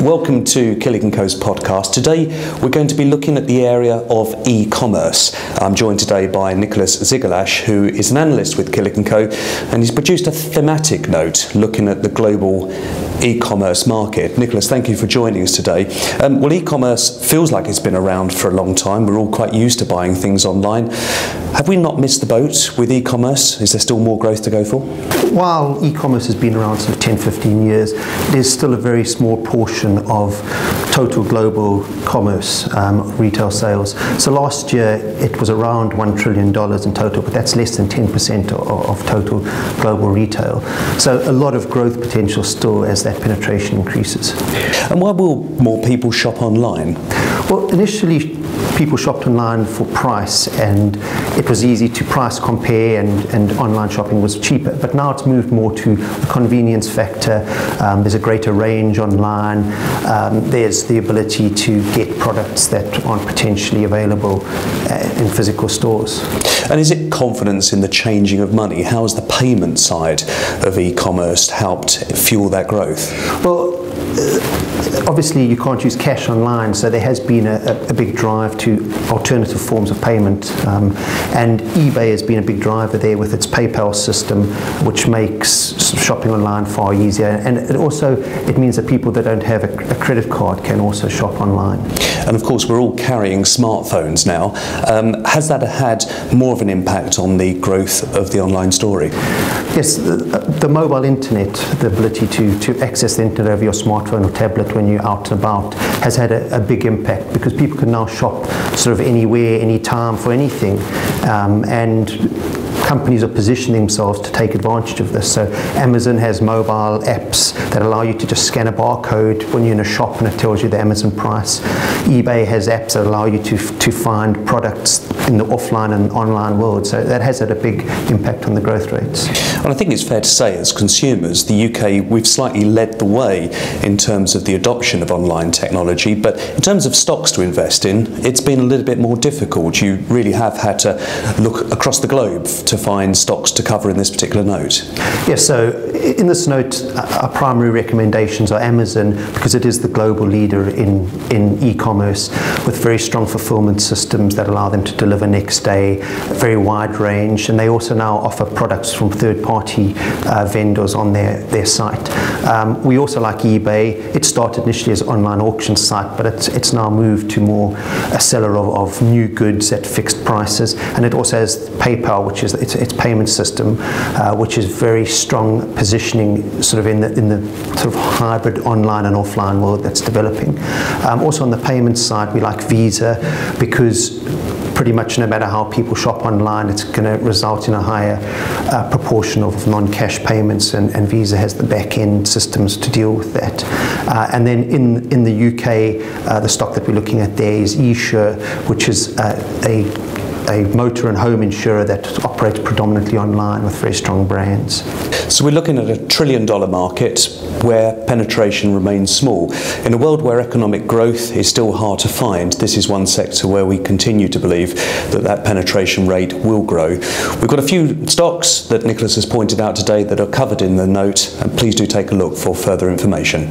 Welcome to Killik Co's podcast. Today we're going to be looking at the area of e-commerce. I'm joined today by Nicholas Zigalash, who is an analyst with Killik Co, and he's produced a thematic note looking at the global e-commerce market. Nicholas, thank you for joining us today. Well, e-commerce feels like it's been around for a long time. We're all quite used to buying things online. Have we not missed the boat with e-commerce? Is there still more growth to go for? While e-commerce has been around for 10-15 years, it is still a very small portion of total global commerce, retail sales. So last year it was around $1 trillion in total, but that's less than 10% of total global retail. So a lot of growth potential still as that penetration increases. And why will more people shop online? Well, initially people shopped online for price, and it was easy to price compare, and online shopping was cheaper. But now it's moved more to the convenience factor. There's a greater range online. There's the ability to get products that aren't potentially available in physical stores. And is it confidence in the changing of money? How has the payment side of e-commerce helped fuel that growth? Well, obviously you can't use cash online, so there has been a big drive to alternative forms of payment, and eBay has been a big driver there with its PayPal system, which makes shopping online far easier, and it means that people that don't have a credit card can also shop online. And of course we're all carrying smartphones now. Has that had more of an impact on the growth of the online story? Yes, the mobile internet, the ability to access the internet over your smartphone or tablet when you're out and about, has had a big impact, because people can now shop sort of anywhere, anytime, for anything, and companies are positioning themselves to take advantage of this. So Amazon has mobile apps that allow you to just scan a barcode when you're in a shop and it tells you the Amazon price. eBay has apps that allow you to find products in the offline and online world. So that has had a big impact on the growth rates. And I think it's fair to say, as consumers, the UK, we've slightly led the way in terms of the adoption of online technology, but in terms of stocks to invest in, it's been a little bit more difficult. You really have had to look across the globe to find stocks to cover in this particular note. Yes, so in this note, our primary recommendations are Amazon, because it is the global leader in e-commerce, with very strong fulfillment systems that allow them to deliver next day, a very wide range, and they also now offer products from third-party vendors on their site. We also like eBay. It started initially as an online auction site, but it's now moved to more a seller of new goods at fixed prices, and it also has PayPal, which is its payment system, which is very strong positioning sort of in the sort of hybrid online and offline world that's developing. Also on the payment side, we like Visa, because pretty much no matter how people shop online, it's going to result in a higher proportion of non-cash payments, and Visa has the back-end systems to deal with that. And then in the UK, the stock that we're looking at there is eSure, which is a motor and home insurer that operates predominantly online with very strong brands. So we're looking at a $1 trillion market where penetration remains small. In a world where economic growth is still hard to find, this is one sector where we continue to believe that penetration rate will grow. We've got a few stocks that Nicholas has pointed out today that are covered in the note, and please do take a look for further information.